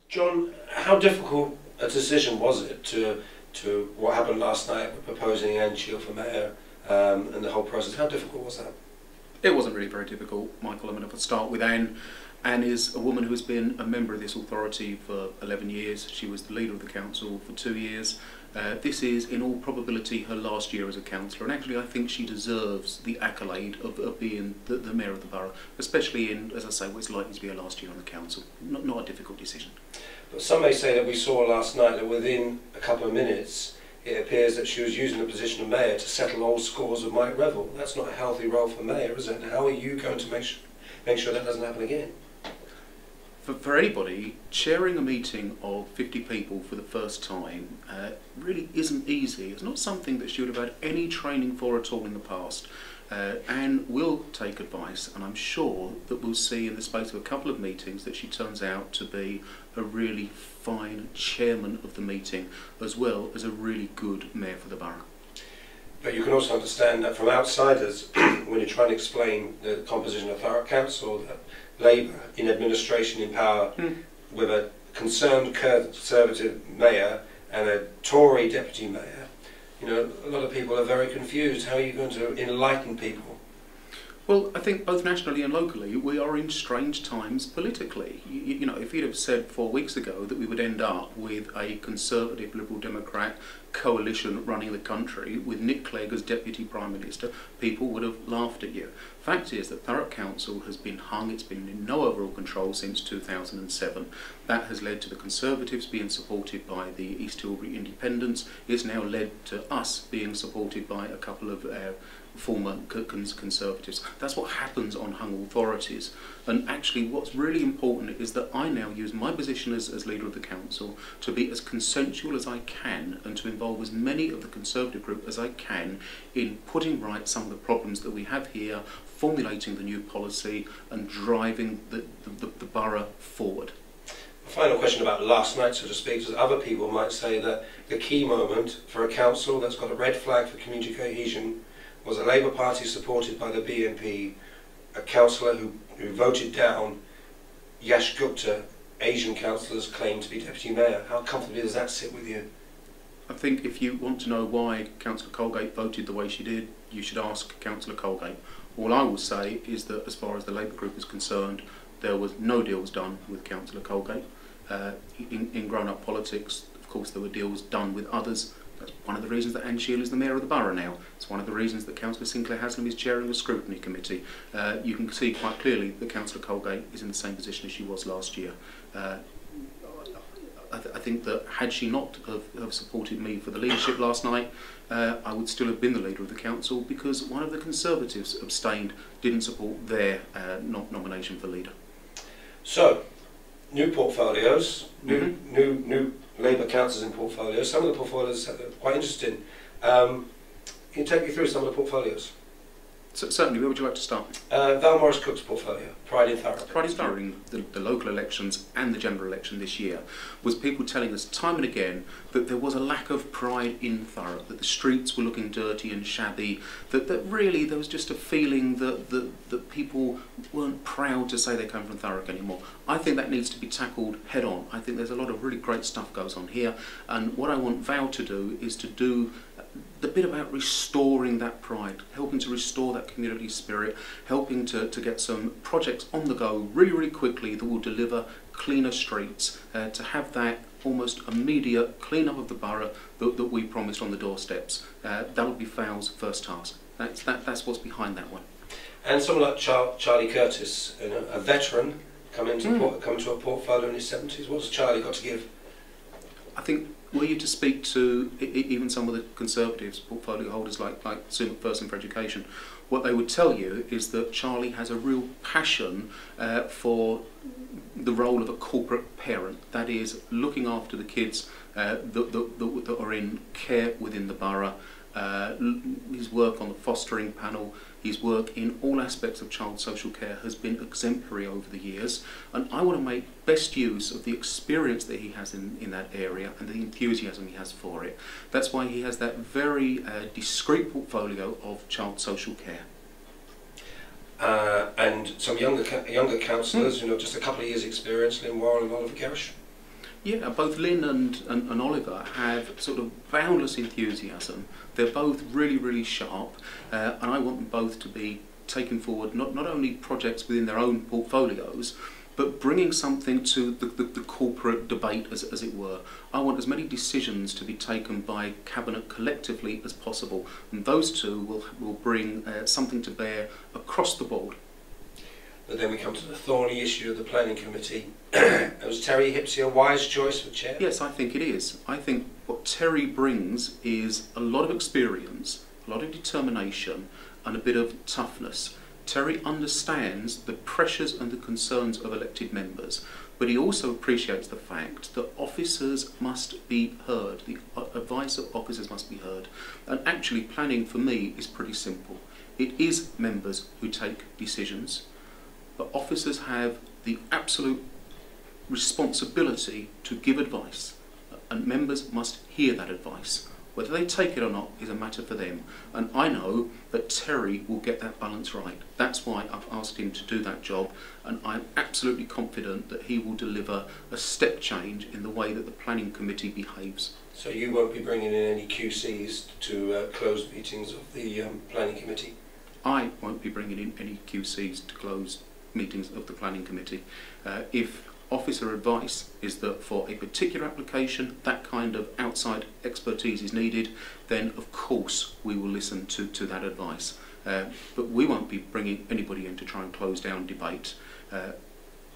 John, how difficult a decision was it to what happened last night with proposing Anne Shield for mayor and the whole process? How difficult was that? It wasn't really very difficult, Michael. I mean, if I start with Anne, Anne is a woman who has been a member of this authority for 11 years. She was the leader of the council for 2 years. This is, in all probability, her last year as a councillor, and actually I think she deserves the accolade of being the mayor of the borough, especially in, as I say, what's likely to be her last year on the council. Not a difficult decision. But some may say that we saw last night that within a couple of minutes it appears that she was using the position of mayor to settle old scores with Mike Revel. That's not a healthy role for mayor, is it? How are you going to make sure that doesn't happen again? For anybody, chairing a meeting of 50 people for the first time really isn't easy. It's not something that she would have had any training for at all in the past. Anne will take advice, and I'm sure that we'll see in the space of a couple of meetings that she turns out to be a really fine chairman of the meeting, as well as a really good mayor for the borough. But you can also understand that from outsiders, when you're trying to explain the composition of Thurrock Council, that Labour in administration in power with a concerned Conservative mayor and a Tory deputy mayor, you know, a lot of people are very confused. How are you going to enlighten people? Well, I think both nationally and locally we are in strange times politically. You know, if you'd have said 4 weeks ago that we would end up with a Conservative Liberal Democrat coalition running the country with Nick Clegg as Deputy Prime Minister, people would have laughed at you. Fact is that Thurrock Council has been hung, it's been in no overall control since 2007. That has led to the Conservatives being supported by the East Tilbury Independents. It's now led to us being supported by a couple of former Conservatives. That's what happens on hung authorities. And actually what's really important is that I now use my position as leader of the council to be as consensual as I can and to involve as many of the Conservative group as I can in putting right some of the problems that we have here, formulating the new policy and driving the borough forward. A final question about last night, so to speak, because other people might say that the key moment for a council that's got a red flag for community cohesion was a Labour Party supported by the BNP, a councillor who voted down Yash Gupta, Asian councillor's claim to be deputy mayor. How comfortably does that sit with you? I think if you want to know why Councillor Colgate voted the way she did, you should ask Councillor Colgate. All I will say is that as far as the Labour group is concerned, there was no deals done with Councillor Colgate. In grown-up politics, of course, there were deals done with others. That's one of the reasons that Anne Shield is the mayor of the borough now. It's one of the reasons that Councillor Sinclair Haslam is chairing a scrutiny committee. You can see quite clearly that Councillor Colgate is in the same position as she was last year. I think that had she not have supported me for the leadership last night, I would still have been the leader of the council because one of the Conservatives abstained, didn't support their nomination for leader. So, new portfolios, new Labour councillors in portfolios. Some of the portfolios are quite interesting. Can you take me through some of the portfolios? Certainly, where would you like to start? Val Morris Cook's portfolio, Pride in Thurrock. Pride in Thurrock, during the local elections and the general election this year, was people telling us time and again that there was a lack of pride in Thurrock, that the streets were looking dirty and shabby, that really there was just a feeling that people weren't proud to say they come from Thurrock anymore. I think that needs to be tackled head on. I think there's a lot of really great stuff goes on here, and what I want Val to do is to do the bit about restoring that pride, helping to restore that community spirit, helping to get some projects on the go really, really quickly that will deliver cleaner streets, to have that almost immediate clean-up of the borough that we promised on the doorsteps. That'll be Val's first task. That's what's behind that one. And someone like Charlie Curtis, you know, a veteran, come to a portfolio in his 70s. What's Charlie got to give? I think were you to speak to even some of the Conservatives, portfolio holders like Sue McPherson for Education, what they would tell you is that Charlie has a real passion for the role of a corporate parent, that is, looking after the kids that are in care within the borough. His work on the fostering panel, his work in all aspects of child social care has been exemplary over the years, and I want to make best use of the experience that he has in that area and the enthusiasm he has for it. That's why he has that very discreet portfolio of child social care. And some younger councillors, you know, just a couple of years' experience, Lynn Warren and Oliver Gerrish. Yeah, both Lynn and Oliver have sort of boundless enthusiasm. They're both really, really sharp, and I want them both to be taking forward not only projects within their own portfolios, but bringing something to the corporate debate, as it were. I want as many decisions to be taken by Cabinet collectively as possible, and those two will bring something to bear across the board. But then we come to the thorny issue of the planning committee. Was Terry Hipsey a wise choice for chair? Yes, I think it is. I think what Terry brings is a lot of experience, a lot of determination, and a bit of toughness. Terry understands the pressures and the concerns of elected members, but he also appreciates the fact that officers must be heard. The advice of officers must be heard. And actually, planning for me is pretty simple. It is members who take decisions, but officers have the absolute responsibility to give advice, and members must hear that advice. Whether they take it or not is a matter for them, and I know that Terry will get that balance right. That's why I've asked him to do that job, and I'm absolutely confident that he will deliver a step change in the way that the planning committee behaves. So you won't be bringing in any QCs to closed meetings of the planning committee? I won't be bringing in any QCs to closed meetings of the planning committee. If officer advice is that for a particular application that kind of outside expertise is needed, then of course we will listen to that advice. But we won't be bringing anybody in to try and close down debate.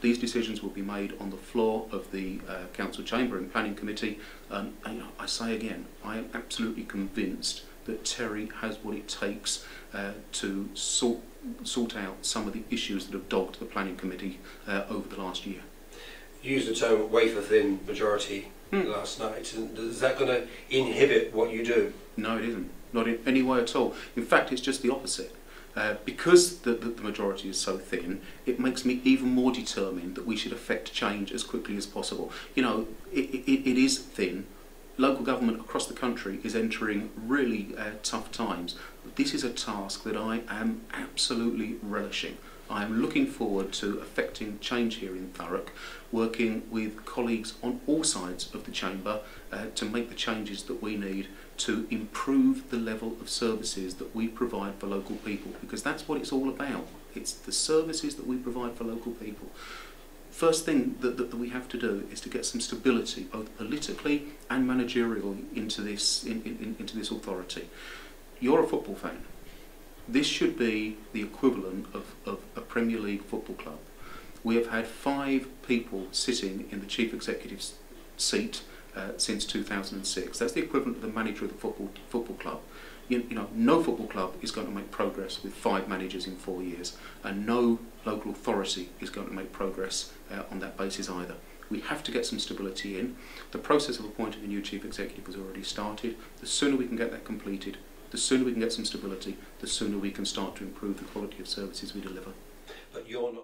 These decisions will be made on the floor of the council chamber and planning committee, and I say again, I am absolutely convinced that Terry has what it takes to sort out some of the issues that have dogged the planning committee over the last year. You used the term wafer-thin majority last night, and is that going to inhibit what you do? No, it isn't. Not in any way at all. In fact, it's just the opposite. Because the majority is so thin, it makes me even more determined that we should effect change as quickly as possible. You know, it is thin. Local government across the country is entering really tough times. But this is a task that I am absolutely relishing. I am looking forward to effecting change here in Thurrock, working with colleagues on all sides of the chamber to make the changes that we need to improve the level of services that we provide for local people, because that's what it's all about. It's the services that we provide for local people. First thing that we have to do is to get some stability, both politically and managerially, into this authority. You're a football fan. This should be the equivalent of a Premier League football club. We have had 5 people sitting in the chief executive's seat since 2006. That's the equivalent of the manager of the football club. You know, no football club is going to make progress with 5 managers in 4 years, and no local authority is going to make progress on that basis either. We have to get some stability in. The process of appointing a new chief executive has already started. The sooner we can get that completed, the sooner we can get some stability, the sooner we can start to improve the quality of services we deliver. But you're not